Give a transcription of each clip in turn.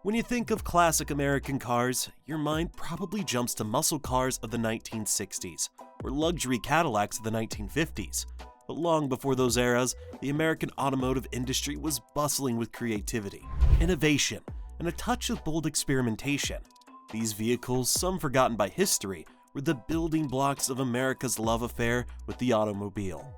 When you think of classic American cars, your mind probably jumps to muscle cars of the 1960s or luxury Cadillacs of the 1950s. But long before those eras, the American automotive industry was bustling with creativity, innovation, and a touch of bold experimentation. These vehicles, some forgotten by history, were the building blocks of America's love affair with the automobile.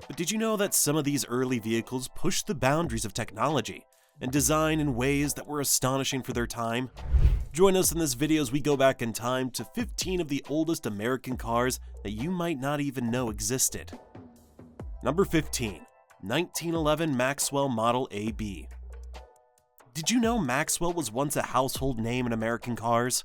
But did you know that some of these early vehicles pushed the boundaries of technology and design in ways that were astonishing for their time? Join us in this video as we go back in time to 15 of the oldest American cars that you might not even know existed. Number 15. 1911 Maxwell Model AB. Did you know Maxwell was once a household name in American cars?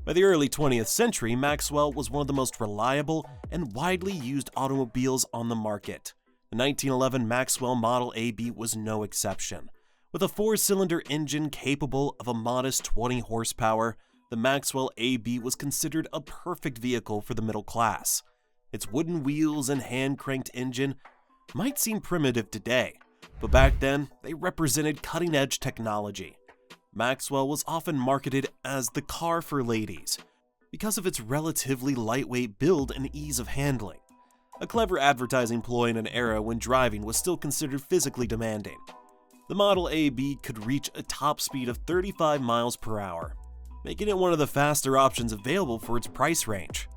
By the early 20th century, Maxwell was one of the most reliable and widely used automobiles on the market. The 1911 Maxwell Model AB was no exception. With a 4-cylinder engine capable of a modest 20 horsepower, the Maxwell AB was considered a perfect vehicle for the middle class. Its wooden wheels and hand-cranked engine might seem primitive today, but back then, they represented cutting-edge technology. Maxwell was often marketed as the car for ladies because of its relatively lightweight build and ease of handling. A clever advertising ploy in an era when driving was still considered physically demanding. The Model AB could reach a top speed of 35 miles per hour, making it one of the faster options available for its price range.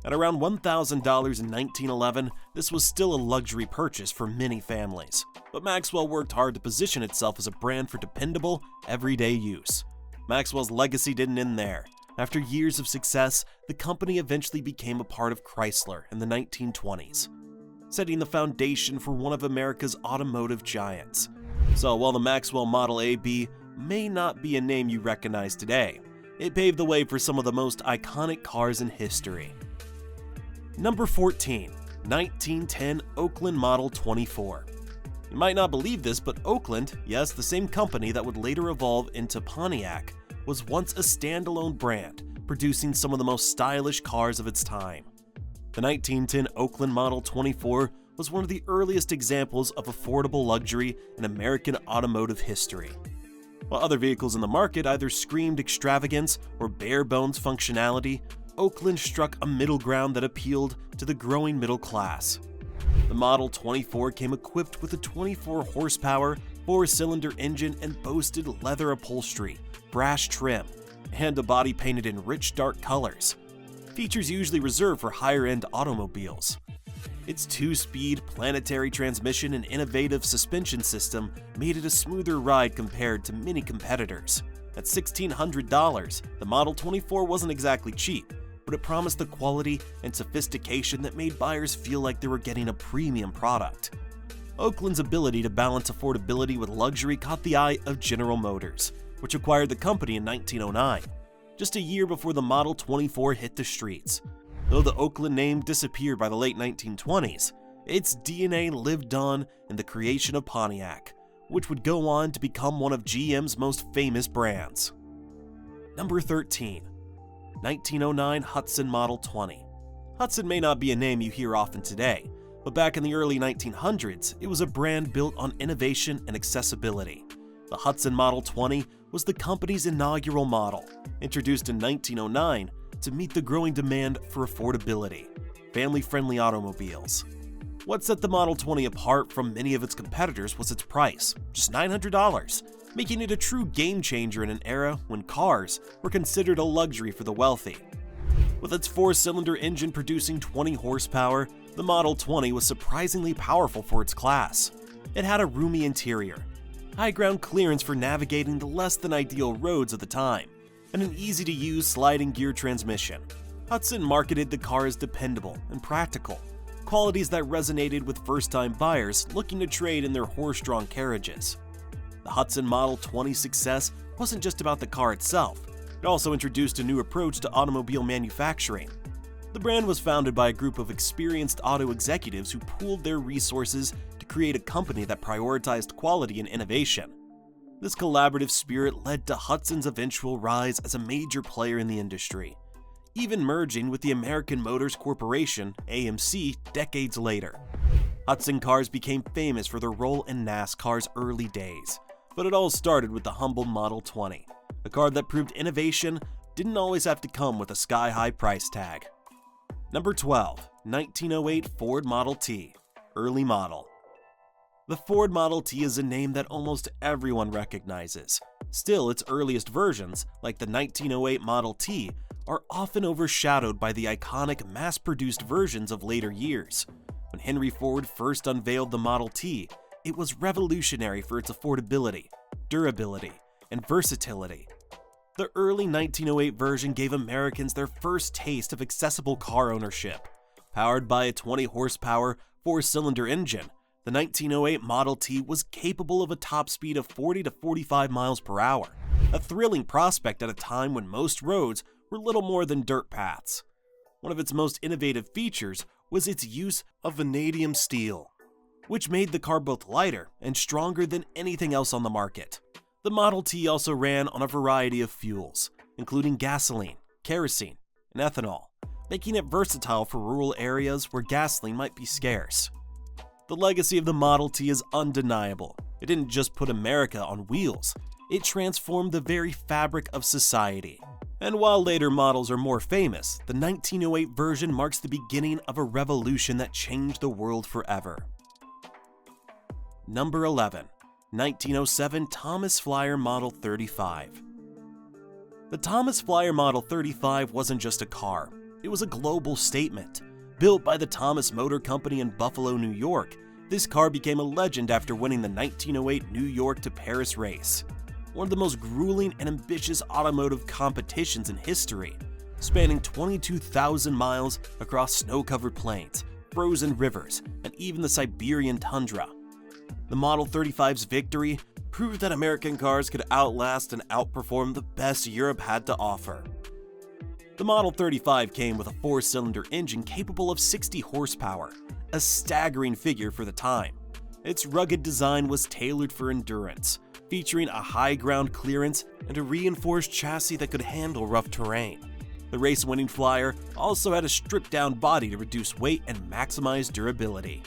At around $1,000 in 1911, this was still a luxury purchase for many families, but Maxwell worked hard to position itself as a brand for dependable, everyday use. Maxwell's legacy didn't end there. After years of success, the company eventually became a part of Chrysler in the 1920s, setting the foundation for one of America's automotive giants. So while the Maxwell Model AB may not be a name you recognize today, it paved the way for some of the most iconic cars in history. Number 14. 1910 Oakland Model 24. You might not believe this, but Oakland, yes, the same company that would later evolve into Pontiac, was once a standalone brand, producing some of the most stylish cars of its time. The 1910 Oakland Model 24 was one of the earliest examples of affordable luxury in American automotive history. While other vehicles in the market either screamed extravagance or bare-bones functionality, Oakland struck a middle ground that appealed to the growing middle class. The Model 24 came equipped with a 24-horsepower, 4-cylinder engine and boasted leather upholstery, brass trim, and a body painted in rich dark colors, features usually reserved for higher-end automobiles. Its 2-speed planetary transmission and innovative suspension system made it a smoother ride compared to many competitors. At $1,600, the Model 24 wasn't exactly cheap, but it promised the quality and sophistication that made buyers feel like they were getting a premium product. Oakland's ability to balance affordability with luxury caught the eye of General Motors, which acquired the company in 1909, just a year before the Model 24 hit the streets. Though the Oakland name disappeared by the late 1920s, its DNA lived on in the creation of Pontiac, which would go on to become one of GM's most famous brands. Number 13. 1909 Hudson Model 20. Hudson may not be a name you hear often today, but back in the early 1900s, it was a brand built on innovation and accessibility. The Hudson Model 20 was the company's inaugural model, introduced in 1909 to meet the growing demand for affordability, family-friendly automobiles. What set the Model 20 apart from many of its competitors was its price, just $900, making it a true game-changer in an era when cars were considered a luxury for the wealthy. With its 4-cylinder engine producing 20 horsepower, the Model 20 was surprisingly powerful for its class. It had a roomy interior, high ground clearance for navigating the less-than-ideal roads of the time, and an easy-to-use sliding gear transmission. Hudson marketed the car as dependable and practical, qualities that resonated with first-time buyers looking to trade in their horse-drawn carriages. The Hudson Model 20's success wasn't just about the car itself, it also introduced a new approach to automobile manufacturing. The brand was founded by a group of experienced auto executives who pooled their resources to create a company that prioritized quality and innovation. This collaborative spirit led to Hudson's eventual rise as a major player in the industry, even merging with the American Motors Corporation, AMC, decades later. Hudson cars became famous for their role in NASCAR's early days, but it all started with the humble Model 20, a car that proved innovation didn't always have to come with a sky-high price tag. Number 12. 1908 Ford Model T, early model. The Ford Model T is a name that almost everyone recognizes. Still, its earliest versions, like the 1908 Model T, are often overshadowed by the iconic mass-produced versions of later years. When Henry Ford first unveiled the Model T, it was revolutionary for its affordability, durability, and versatility. The early 1908 version gave Americans their first taste of accessible car ownership. Powered by a 20-horsepower, 4-cylinder engine, the 1908 Model T was capable of a top speed of 40 to 45 miles per hour, a thrilling prospect at a time when most roads were little more than dirt paths. One of its most innovative features was its use of vanadium steel, which made the car both lighter and stronger than anything else on the market. The Model T also ran on a variety of fuels, including gasoline, kerosene, and ethanol, making it versatile for rural areas where gasoline might be scarce. The legacy of the Model T is undeniable. It didn't just put America on wheels, it transformed the very fabric of society. And while later models are more famous, the 1908 version marks the beginning of a revolution that changed the world forever. Number 11. 1907 Thomas Flyer Model 35. The Thomas Flyer Model 35 wasn't just a car, it was a global statement. Built by the Thomas Motor Company in Buffalo, New York, this car became a legend after winning the 1908 New York to Paris race, one of the most grueling and ambitious automotive competitions in history, spanning 22,000 miles across snow-covered plains, frozen rivers, and even the Siberian tundra. The Model 35's victory proved that American cars could outlast and outperform the best Europe had to offer. The Model 35 came with a 4-cylinder engine capable of 60 horsepower, a staggering figure for the time. Its rugged design was tailored for endurance, featuring a high ground clearance and a reinforced chassis that could handle rough terrain. The race-winning Flyer also had a stripped-down body to reduce weight and maximize durability.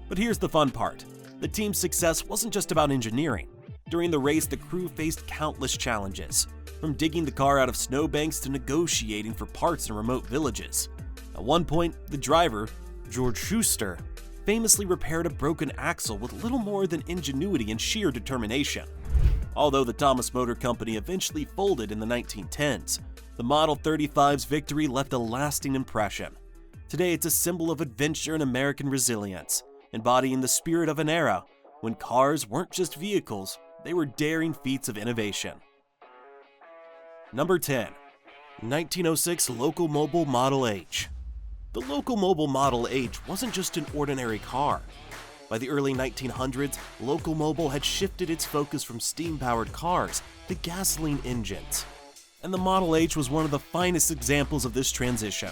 But here's the fun part. The team's success wasn't just about engineering. During the race, the crew faced countless challenges, from digging the car out of snowbanks to negotiating for parts in remote villages. At one point, the driver, George Schuster, famously repaired a broken axle with little more than ingenuity and sheer determination. Although the Thomas Motor Company eventually folded in the 1910s, the Model 35's victory left a lasting impression. Today, it's a symbol of adventure and American resilience, embodying the spirit of an era when cars weren't just vehicles, they were daring feats of innovation. Number 10. 1906 Locomobile Model H. The Locomobile Model H wasn't just an ordinary car. By the early 1900s, Locomobile had shifted its focus from steam-powered cars to gasoline engines. And the Model H was one of the finest examples of this transition.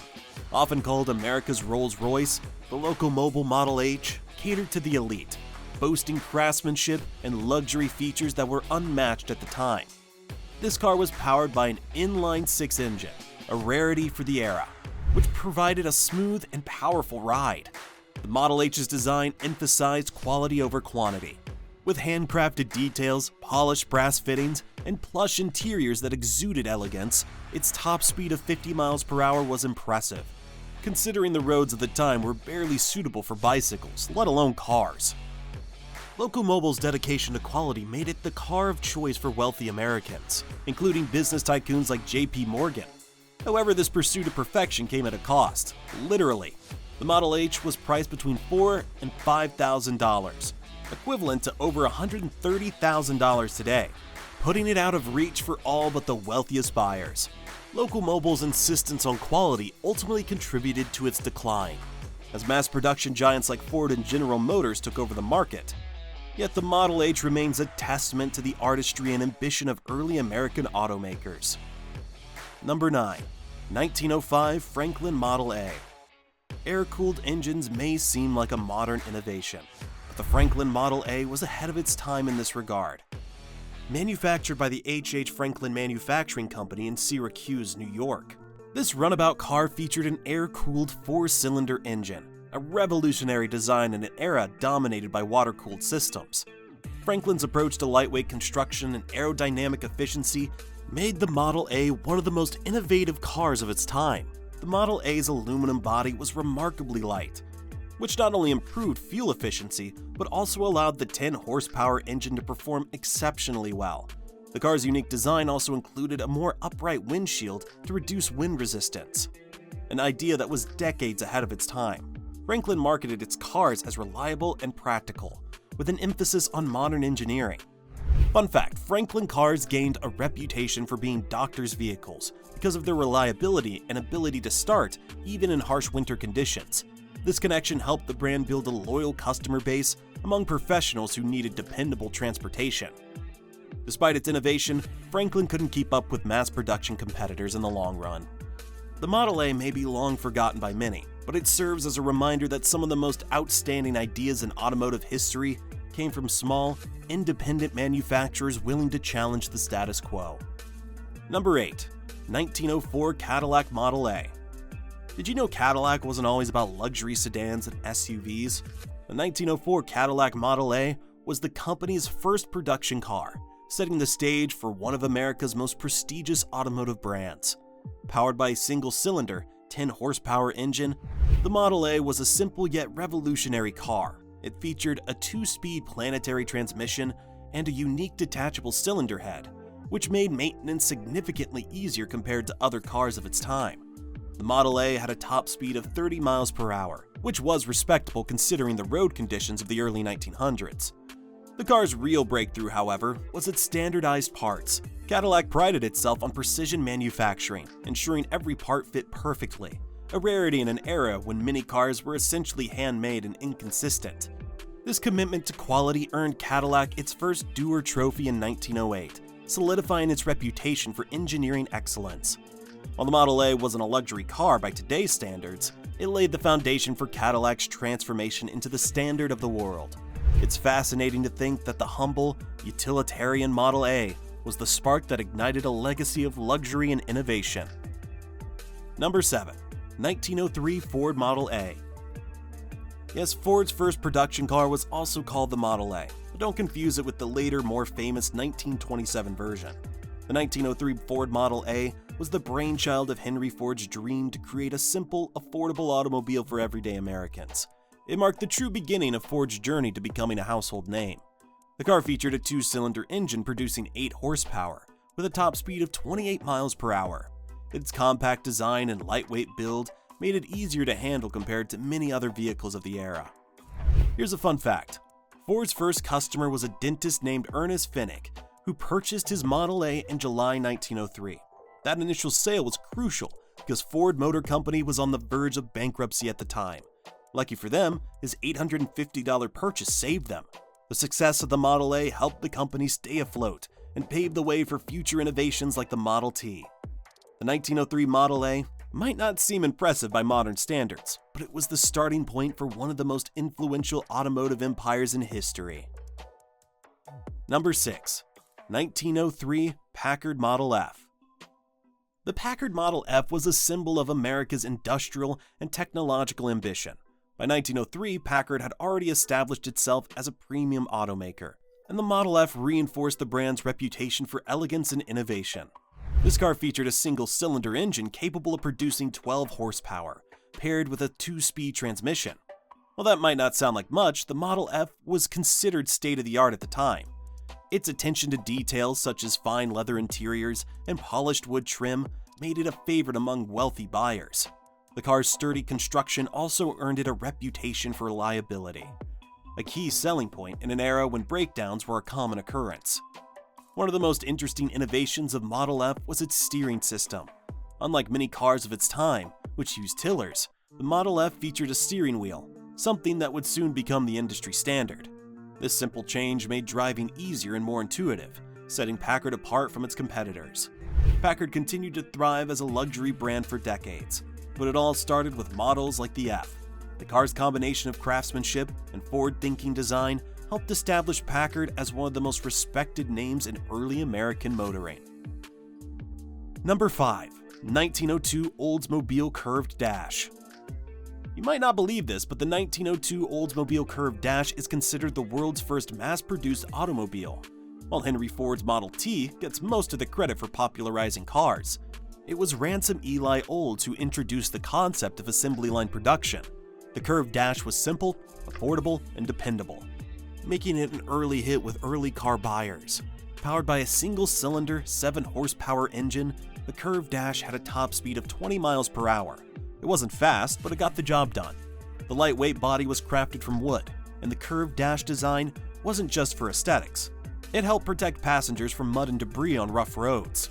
Often called America's Rolls-Royce, the Locomobile Model H catered to the elite, boasting craftsmanship and luxury features that were unmatched at the time. This car was powered by an inline-six engine, a rarity for the era, which provided a smooth and powerful ride. The Model H's design emphasized quality over quantity, with handcrafted details, polished brass fittings, and plush interiors that exuded elegance. Its top speed of 50 miles per hour was impressive, considering the roads of the time were barely suitable for bicycles, let alone cars. Locomobile's dedication to quality made it the car of choice for wealthy Americans, including business tycoons like J.P. Morgan. However, this pursuit of perfection came at a cost, literally. The Model H was priced between $4,000 and $5,000, equivalent to over $130,000 today, putting it out of reach for all but the wealthiest buyers. Locomobile's insistence on quality ultimately contributed to its decline, as mass production giants like Ford and General Motors took over the market. Yet the Model H remains a testament to the artistry and ambition of early American automakers. Number 9. 1905 Franklin Model A. Air-cooled engines may seem like a modern innovation, but the Franklin Model A was ahead of its time in this regard. Manufactured by the H. Franklin Manufacturing Company in Syracuse, New York, this runabout car featured an air-cooled 4-cylinder engine, a revolutionary design in an era dominated by water-cooled systems. Franklin's approach to lightweight construction and aerodynamic efficiency made the Model A one of the most innovative cars of its time. The Model A's aluminum body was remarkably light, which not only improved fuel efficiency, but also allowed the 10-horsepower engine to perform exceptionally well. The car's unique design also included a more upright windshield to reduce wind resistance, an idea that was decades ahead of its time. Franklin marketed its cars as reliable and practical, with an emphasis on modern engineering. Fun fact, Franklin cars gained a reputation for being doctors' vehicles because of their reliability and ability to start even in harsh winter conditions. This connection helped the brand build a loyal customer base among professionals who needed dependable transportation. Despite its innovation, Franklin couldn't keep up with mass production competitors in the long run. The Model A may be long forgotten by many, but it serves as a reminder that some of the most outstanding ideas in automotive history came from small, independent manufacturers willing to challenge the status quo. Number 8. 1904 Cadillac Model A. Did you know Cadillac wasn't always about luxury sedans and SUVs? The 1904 Cadillac Model A was the company's first production car, setting the stage for one of America's most prestigious automotive brands. Powered by a single-cylinder, 10-horsepower engine, the Model A was a simple yet revolutionary car. It featured a 2-speed planetary transmission and a unique detachable cylinder head, which made maintenance significantly easier compared to other cars of its time. The Model A had a top speed of 30 miles per hour, which was respectable considering the road conditions of the early 1900s. The car's real breakthrough, however, was its standardized parts. Cadillac prided itself on precision manufacturing, ensuring every part fit perfectly, a rarity in an era when many cars were essentially handmade and inconsistent. This commitment to quality earned Cadillac its first Dewar Trophy in 1908, solidifying its reputation for engineering excellence. While the Model A wasn't a luxury car by today's standards, it laid the foundation for Cadillac's transformation into the standard of the world. It's fascinating to think that the humble, utilitarian Model A was the spark that ignited a legacy of luxury and innovation. Number 7. 1903 Ford Model A. Yes, Ford's first production car was also called the Model A, but don't confuse it with the later, more famous 1927 version. The 1903 Ford Model A was the brainchild of Henry Ford's dream to create a simple, affordable automobile for everyday Americans. It marked the true beginning of Ford's journey to becoming a household name. The car featured a 2-cylinder engine producing 8 horsepower, with a top speed of 28 miles per hour. Its compact design and lightweight build made it easier to handle compared to many other vehicles of the era. Here's a fun fact. Ford's first customer was a dentist named Ernest Finnick, who purchased his Model A in July 1903. That initial sale was crucial because Ford Motor Company was on the verge of bankruptcy at the time. Lucky for them, his $850 purchase saved them. The success of the Model A helped the company stay afloat and paved the way for future innovations like the Model T. The 1903 Model A might not seem impressive by modern standards, but it was the starting point for one of the most influential automotive empires in history. Number 6. 1903 Packard Model F. The Packard Model F was a symbol of America's industrial and technological ambition. By 1903, Packard had already established itself as a premium automaker, and the Model F reinforced the brand's reputation for elegance and innovation. This car featured a single-cylinder engine capable of producing 12 horsepower, paired with a 2-speed transmission. While that might not sound like much, the Model F was considered state-of-the-art at the time. Its attention to details such as fine leather interiors and polished wood trim made it a favorite among wealthy buyers. The car's sturdy construction also earned it a reputation for reliability, a key selling point in an era when breakdowns were a common occurrence. One of the most interesting innovations of Model F was its steering system. Unlike many cars of its time, which used tillers, the Model F featured a steering wheel, something that would soon become the industry standard. This simple change made driving easier and more intuitive, setting Packard apart from its competitors. Packard continued to thrive as a luxury brand for decades, but it all started with models like the F. The car's combination of craftsmanship and forward-thinking design helped establish Packard as one of the most respected names in early American motoring. Number 5. 1902 Oldsmobile Curved Dash. You might not believe this, but the 1902 Oldsmobile Curved Dash is considered the world's first mass-produced automobile. while Henry Ford's Model T gets most of the credit for popularizing cars. It was Ransom Eli Olds who introduced the concept of assembly line production. The curved dash was simple, affordable, and dependable, making it an early hit with early car buyers. Powered by a single-cylinder, 7-horsepower engine, the curved dash had a top speed of 20 miles per hour. It wasn't fast, but it got the job done. The lightweight body was crafted from wood, and the curved dash design wasn't just for aesthetics. It helped protect passengers from mud and debris on rough roads.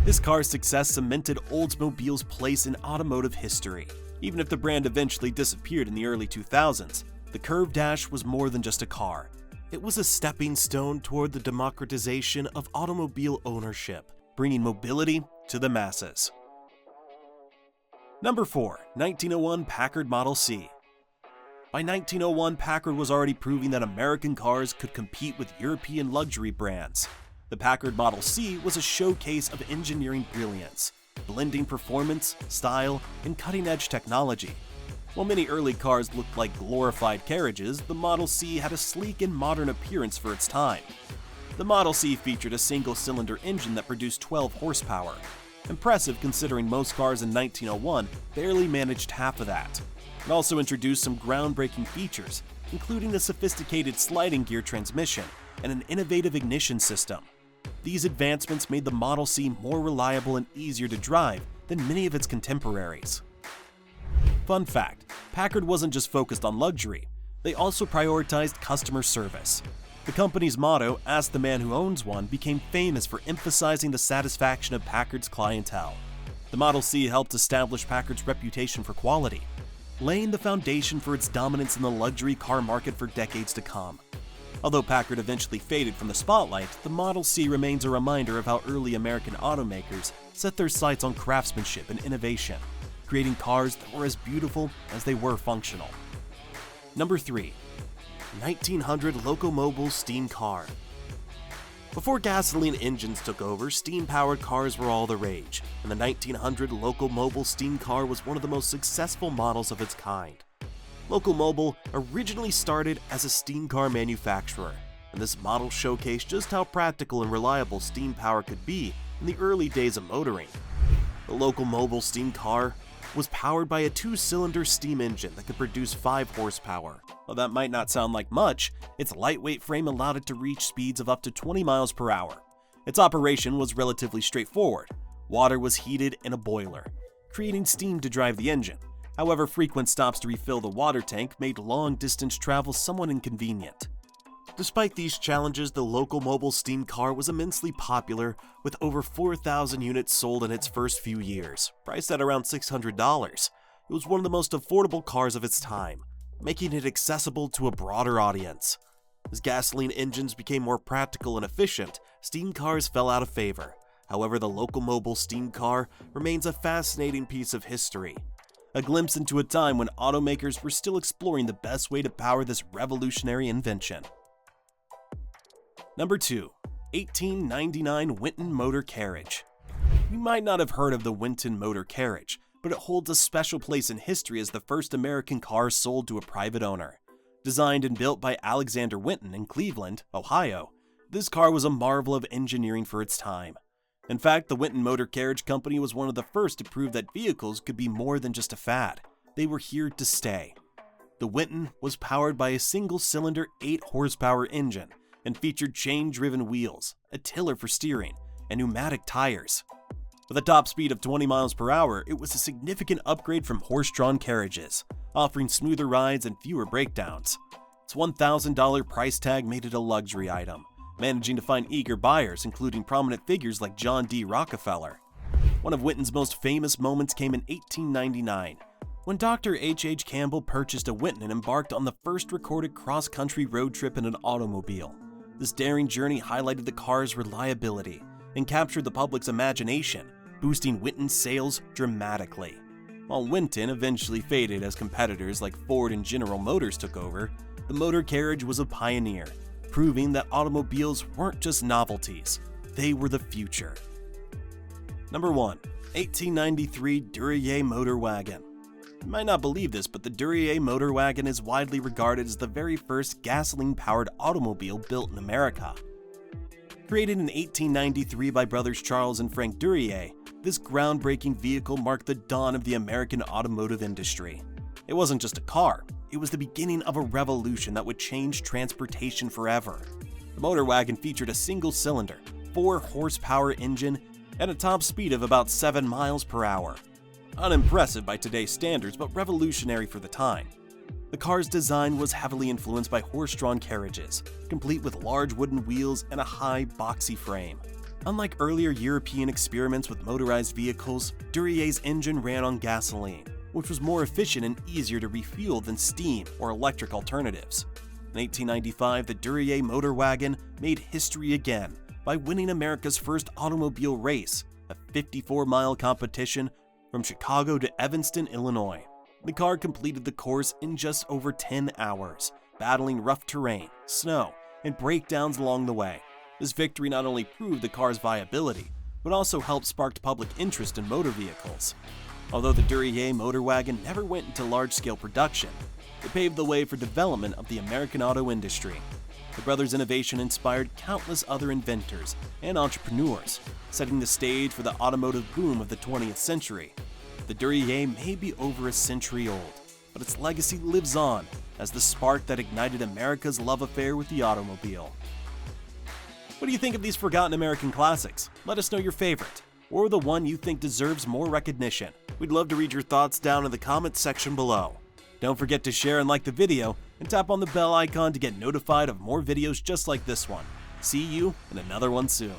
This car's success cemented Oldsmobile's place in automotive history. Even if the brand eventually disappeared in the early 2000s, the curved dash was more than just a car. It was a stepping stone toward the democratization of automobile ownership, bringing mobility to the masses. Number 4. 1901 Packard Model C. By 1901, Packard was already proving that American cars could compete with European luxury brands. The Packard Model C was a showcase of engineering brilliance, blending performance, style, and cutting-edge technology. While many early cars looked like glorified carriages, the Model C had a sleek and modern appearance for its time. The Model C featured a single-cylinder engine that produced 12 horsepower. Impressive considering most cars in 1901 barely managed half of that. It also introduced some groundbreaking features, including a sophisticated sliding gear transmission and an innovative ignition system. These advancements made the Model C more reliable and easier to drive than many of its contemporaries. Fun fact, Packard wasn't just focused on luxury, they also prioritized customer service. The company's motto, "Ask the man who owns one," became famous for emphasizing the satisfaction of Packard's clientele. The Model C helped establish Packard's reputation for quality, laying the foundation for its dominance in the luxury car market for decades to come. Although Packard eventually faded from the spotlight, the Model C remains a reminder of how early American automakers set their sights on craftsmanship and innovation, creating cars that were as beautiful as they were functional. Number 3. 1900 Locomobile Steam Car. Before gasoline engines took over, steam-powered cars were all the rage, and the 1900 Locomobile Steam Car was one of the most successful models of its kind. Locomobile originally started as a steam car manufacturer, and this model showcased just how practical and reliable steam power could be in the early days of motoring. The Locomobile Steam Car was powered by a 2-cylinder steam engine that could produce 5 horsepower. While that might not sound like much, its lightweight frame allowed it to reach speeds of up to 20 miles per hour. Its operation was relatively straightforward. Water was heated in a boiler, creating steam to drive the engine. However, frequent stops to refill the water tank made long-distance travel somewhat inconvenient. Despite these challenges, the Locomobile Steam Car was immensely popular, with over 4,000 units sold in its first few years, priced at around $600. It was one of the most affordable cars of its time, making it accessible to a broader audience. As gasoline engines became more practical and efficient, steam cars fell out of favor. However, the Locomobile Steam Car remains a fascinating piece of history, a glimpse into a time when automakers were still exploring the best way to power this revolutionary invention. Number 2. 1899 Winton Motor Carriage. You might not have heard of the Winton Motor Carriage, but it holds a special place in history as the first American car sold to a private owner. Designed and built by Alexander Winton in Cleveland, Ohio, this car was a marvel of engineering for its time. In fact, the Winton Motor Carriage Company was one of the first to prove that vehicles could be more than just a fad. They were here to stay. The Winton was powered by a single-cylinder 8-horsepower engine and featured chain-driven wheels, a tiller for steering, and pneumatic tires. With a top speed of 20 miles per hour, it was a significant upgrade from horse-drawn carriages, offering smoother rides and fewer breakdowns. Its $1,000 price tag made it a luxury item, managing to find eager buyers, including prominent figures like John D. Rockefeller. One of Winton's most famous moments came in 1899, when Dr. H. Campbell purchased a Winton and embarked on the first recorded cross-country road trip in an automobile. This daring journey highlighted the car's reliability and captured the public's imagination, boosting Winton's sales dramatically. While Winton eventually faded as competitors like Ford and General Motors took over, the motor carriage was a pioneer, proving that automobiles weren't just novelties, they were the future. Number 1. 1893 Duryea Motor Wagon. You might not believe this, but the Duryea Motor Wagon is widely regarded as the very first gasoline-powered automobile built in America. Created in 1893 by brothers Charles and Frank Duryea, this groundbreaking vehicle marked the dawn of the American automotive industry. It wasn't just a car, it was the beginning of a revolution that would change transportation forever. The motor wagon featured a single-cylinder, 4-horsepower engine and a top speed of about 7 miles per hour. Unimpressive by today's standards, but revolutionary for the time. The car's design was heavily influenced by horse-drawn carriages, complete with large wooden wheels and a high, boxy frame. Unlike earlier European experiments with motorized vehicles, Duryea's engine ran on gasoline, which was more efficient and easier to refuel than steam or electric alternatives. In 1895, the Duryea motor wagon made history again by winning America's first automobile race, a 54-mile competition from Chicago to Evanston, Illinois. The car completed the course in just over 10 hours, battling rough terrain, snow, and breakdowns along the way. This victory not only proved the car's viability, but also helped spark public interest in motor vehicles. Although the Duryea motor wagon never went into large-scale production, it paved the way for development of the American auto industry. The brothers' innovation inspired countless other inventors and entrepreneurs, setting the stage for the automotive boom of the 20th century. The Duryea may be over a century old, but its legacy lives on as the spark that ignited America's love affair with the automobile. What do you think of these forgotten American classics? Let us know your favorite, or the one you think deserves more recognition. We'd love to read your thoughts down in the comments section below. Don't forget to share and like the video, and tap on the bell icon to get notified of more videos just like this one. See you in another one soon.